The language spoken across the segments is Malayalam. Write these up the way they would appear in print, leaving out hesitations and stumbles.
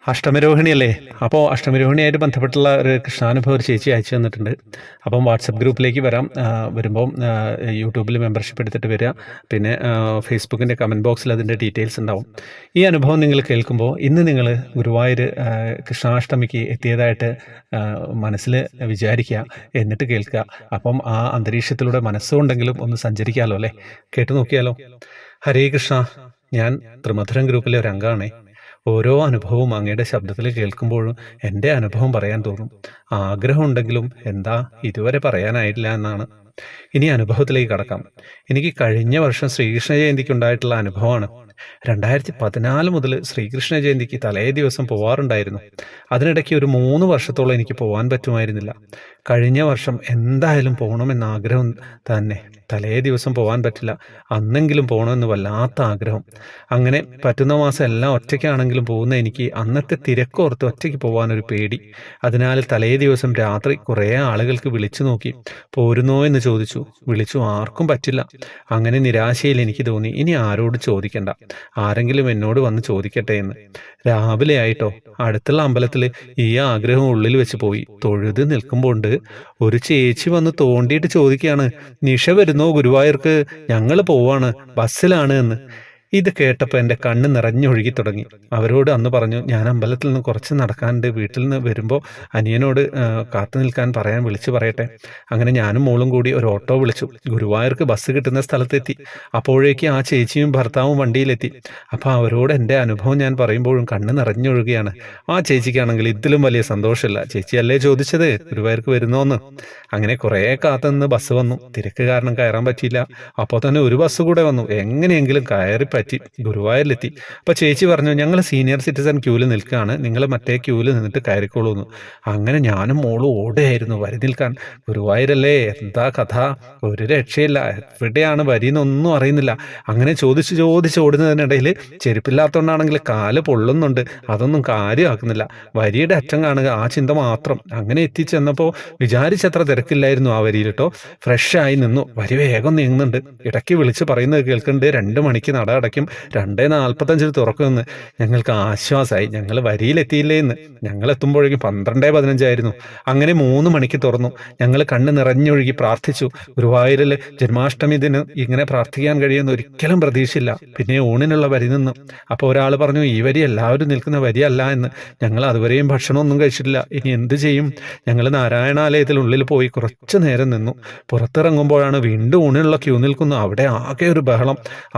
അഷ്ടമിരോഹിണിയല്ലേ? അപ്പോൾ അഷ്ടമിരോഹിണിയായിട്ട് ബന്ധപ്പെട്ടുള്ള ഒരു കൃഷ്ണാനുഭവം ഒരു ചേച്ചി അയച്ചു തന്നിട്ടുണ്ട്. അപ്പം വാട്സപ്പ് ഗ്രൂപ്പിലേക്ക് വരാം. വരുമ്പം യൂട്യൂബിൽ മെമ്പർഷിപ്പ് എടുത്തിട്ട് വരിക. പിന്നെ ഫേസ്ബുക്കിൻ്റെ കമൻറ്റ് ബോക്സിൽ അതിൻ്റെ ഡീറ്റെയിൽസ് ഉണ്ടാവും. ഈ അനുഭവം നിങ്ങൾ കേൾക്കുമ്പോൾ ഇന്ന് നിങ്ങൾ ഗുരുവായൂർ കൃഷ്ണാഷ്ടമിക്ക് എത്തിയതായിട്ട് മനസ്സിൽ വിചാരിക്കുക, എന്നിട്ട് കേൾക്കുക. അപ്പം ആ അന്തരീക്ഷത്തിലൂടെ മനസ്സുകൊണ്ടെങ്കിലും ഒന്ന് സഞ്ചരിക്കാമല്ലോ അല്ലേ? കേട്ടു നോക്കിയാലോ? ഹരേ കൃഷ്ണ. ഞാൻ ത്രിമധുരം ഗ്രൂപ്പിലെ ഒരു അംഗമാണേ. ഓരോ അനുഭവവും അങ്ങയുടെ ശബ്ദത്തിൽ കേൾക്കുമ്പോഴും എൻ്റെ അനുഭവം പറയാൻ തോന്നും. ആഗ്രഹമുണ്ടെങ്കിലും എന്താ ഇതുവരെ പറയാനായിട്ടില്ല എന്നാണ്. ഇനി അനുഭവത്തിലേക്ക് കടക്കാം. എനിക്ക് കഴിഞ്ഞ വർഷം ശ്രീകൃഷ്ണ ജയന്തിക്ക് ഉണ്ടായിട്ടുള്ള അനുഭവമാണ്. 2014 മുതൽ ശ്രീകൃഷ്ണ ജയന്തിക്ക് തലേ ദിവസം പോവാറുണ്ടായിരുന്നു. അതിനിടയ്ക്ക് ഒരു 3 വർഷത്തോളം എനിക്ക് പോകാൻ പറ്റുമായിരുന്നില്ല. കഴിഞ്ഞ വർഷം എന്തായാലും പോകണമെന്ന ആഗ്രഹം തന്നെ. തലേ ദിവസം പോകാൻ പറ്റില്ല, അന്നെങ്കിലും പോകണമെന്ന് വല്ലാത്ത ആഗ്രഹം. അങ്ങനെ പറ്റുന്ന മാസം എല്ലാം ഒറ്റയ്ക്കാണെങ്കിലും പോകുന്ന എനിക്ക് അന്നത്തെ തിരക്കോർത്ത് ഒറ്റയ്ക്ക് പോകാനൊരു പേടി. അതിനാൽ തലേ ദിവസം രാത്രി കുറേ ആളുകൾക്ക് വിളിച്ചു നോക്കി, പോരുന്നോ എന്ന് ചോദിച്ചു. വിളിച്ചു, ആർക്കും പറ്റില്ല. അങ്ങനെ നിരാശയിൽ എനിക്ക് തോന്നി, ഇനി ആരോട് ചോദിക്കണ്ട, ആരെങ്കിലും എന്നോട് വന്ന് ചോദിക്കട്ടെ എന്ന്. രാവിലെ ആയിട്ടോ, അടുത്തുള്ള അമ്പലത്തിൽ ഈ ആഗ്രഹം ഉള്ളിൽ വെച്ച് പോയി. തൊഴുത് നിൽക്കുമ്പോൾ ഒരു ചേച്ചി വന്ന് തോണ്ടിയിട്ട് ചോദിക്കുകയാണ്, നിഷ വരുന്നോ ഗുരുവായൂർക്ക്? ഞങ്ങൾ പോവാണ്, ബസ്സിലാണ് എന്ന്. ഇത് കേട്ടപ്പോൾ എൻ്റെ കണ്ണ് നിറഞ്ഞൊഴുകി തുടങ്ങി. അവരോട് അന്ന് പറഞ്ഞു, ഞാൻ അമ്പലത്തിൽ നിന്ന് കുറച്ച് നടക്കാനുണ്ട്, വീട്ടിൽ നിന്ന് വരുമ്പോൾ അനിയനോട് കാത്തു നിൽക്കാൻ പറയാൻ വിളിച്ചു പറയട്ടെ. അങ്ങനെ ഞാനും മോളും കൂടി ഒരു ഓട്ടോ വിളിച്ചു. ഗുരുവായൂർക്ക് ബസ് കിട്ടുന്ന സ്ഥലത്തെത്തി. അപ്പോഴേക്ക് ആ ചേച്ചിയും ഭർത്താവും വണ്ടിയിലെത്തി. അപ്പോൾ അവരോട് എൻ്റെ അനുഭവം ഞാൻ പറയുമ്പോഴും കണ്ണ് നിറഞ്ഞൊഴുകയാണ്. ആ ചേച്ചിക്കാണെങ്കിൽ ഇതിലും വലിയ സന്തോഷമില്ല. ചേച്ചിയല്ലേ ചോദിച്ചത് ഗുരുവായൂർക്ക് വരുന്നോന്ന്. അങ്ങനെ കുറേ കാത്തുനിന്ന് ബസ് വന്നു. തിരക്ക് കാരണം കയറാൻ പറ്റിയില്ല. അപ്പോൾ തന്നെ ഒരു ബസ് കൂടെ വന്നു. എങ്ങനെയെങ്കിലും കയറി പറ്റി ഗുരുവായൂരിലെത്തി. അപ്പോൾ ചേച്ചി പറഞ്ഞു, ഞങ്ങൾ സീനിയർ സിറ്റിസൺ ക്യൂവിൽ നിൽക്കുകയാണ്, നിങ്ങൾ മറ്റേ ക്യൂവിൽ നിന്നിട്ട് കയറിക്കോളൂ എന്ന്. അങ്ങനെ ഞാനും മോളും ഓടുകയായിരുന്നു വരി നിൽക്കാൻ. ഗുരുവായൂരല്ലേ, എന്താ കഥ, ഒരു രക്ഷയില്ല, എവിടെയാണ് വരിയെന്നൊന്നും അറിയുന്നില്ല. അങ്ങനെ ചോദിച്ച് ഓടുന്നതിനിടയിൽ ചെരുപ്പില്ലാത്തതുകൊണ്ടാണെങ്കിൽ കാല് പൊള്ളുന്നുണ്ട്. അതൊന്നും കാര്യമാക്കുന്നില്ല. വരിയുടെ അറ്റം കാണുക, ആ ചിന്ത മാത്രം. അങ്ങനെ എത്തിച്ചെന്നപ്പോൾ വിചാരിച്ചത്ര തിരക്കില്ലായിരുന്നു ആ വരിയിൽ കേട്ടോ. ഫ്രഷായി നിന്നു. വരി വേഗം നീങ്ങുന്നുണ്ട്. ഇടയ്ക്ക് വിളിച്ച് പറയുന്നത് കേൾക്കുന്നുണ്ട്, 2 മണിക്ക് നട അടയ്ക്കും, 2:45 തുറക്കുമെന്ന്. ഞങ്ങൾക്ക് ആശ്വാസമായി. ഞങ്ങൾ വരിയിലെത്തിയില്ലേ എന്ന്. ഞങ്ങൾ എത്തുമ്പോഴേക്കും 12:15 അങ്ങനെ 3 മണിക്ക് തുറന്നു. ഞങ്ങൾ കണ്ണ് നിറഞ്ഞൊഴുകി പ്രാർത്ഥിച്ചു. ഗുരുവായൂരിൽ ജന്മാഷ്ടമി ദിനം ഇങ്ങനെ പ്രാർത്ഥിക്കാൻ കഴിയുമെന്ന് ഒരിക്കലും പ്രതീക്ഷയില്ല. പിന്നെ ഊണിനുള്ള വരി നിന്നു. അപ്പോൾ ഒരാൾ പറഞ്ഞു, ഈ വരി എല്ലാവരും നിൽക്കുന്ന വരിയല്ല എന്ന്. ഞങ്ങൾ അതുവരെയും ഭക്ഷണമൊന്നും കഴിച്ചിട്ടില്ല, ഇനി എന്ത് ചെയ്യും? ഞങ്ങൾ നാരായണാലയത്തിൽ ഉള്ളിൽ പോയി കുറച്ചു നേരം നിന്നു. പുറത്തിറങ്ങുമ്പോഴാണ് വീണ്ടും ഊണിനുള്ള ക്യൂ നിൽക്കുന്നു. അവിടെ ആകെ ഒരു ബഹളം.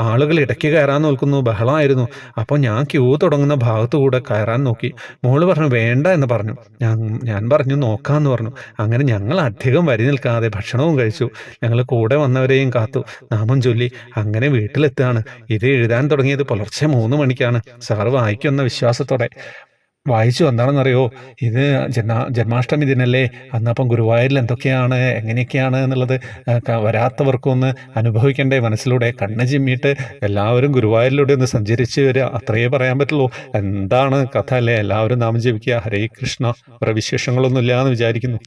ആളുകൾ ഇടയ്ക്ക് കയറാൻ നോക്കുന്നു, ബഹളമായിരുന്നു. അപ്പോൾ ഞാൻ ക്യൂ തുടങ്ങുന്ന ഭാഗത്തു കൂടെ കയറാൻ നോക്കി. മോള് പറഞ്ഞു വേണ്ട എന്ന് പറഞ്ഞു. ഞാൻ പറഞ്ഞു നോക്കാമെന്ന് പറഞ്ഞു. അങ്ങനെ ഞങ്ങൾ അധികം വരി നിൽക്കാതെ ഭക്ഷണവും കഴിച്ചു. ഞങ്ങൾ കൂടെ വന്നവരെയും കാത്തു, നാമം ചൊല്ലി അങ്ങനെ വീട്ടിലെത്തുകയാണ്. ഇത് എഴുതാൻ തുടങ്ങിയത് പുലർച്ചെ 3 മണിക്കാണ്. സാറ് വായിക്കുന്ന വിശ്വാസത്തോടെ വായിച്ചു. എന്താണെന്നറിയോ, ഇത് ജന്മാഷ്ടമി ദിനല്ലേ, അന്നപ്പം ഗുരുവായൂരിൽ എന്തൊക്കെയാണ് എങ്ങനെയൊക്കെയാണ് എന്നുള്ളത് വരാത്തവർക്കൊന്ന് അനുഭവിക്കണ്ടേ മനസ്സിലൂടെ. കണ്ണ് ചിമ്മിയിട്ട് എല്ലാവരും ഗുരുവായൂരിലൂടെ ഒന്ന് സഞ്ചരിച്ച് വരിക, അത്രയേ പറയാൻ പറ്റുള്ളൂ. എന്താണ് കഥ അല്ലേ? എല്ലാവരും നാമം ജപിക്കുക. ഹരേ കൃഷ്ണ. വേറെ വിശേഷങ്ങളൊന്നും ഇല്ല എന്ന് വിചാരിക്കുന്നു.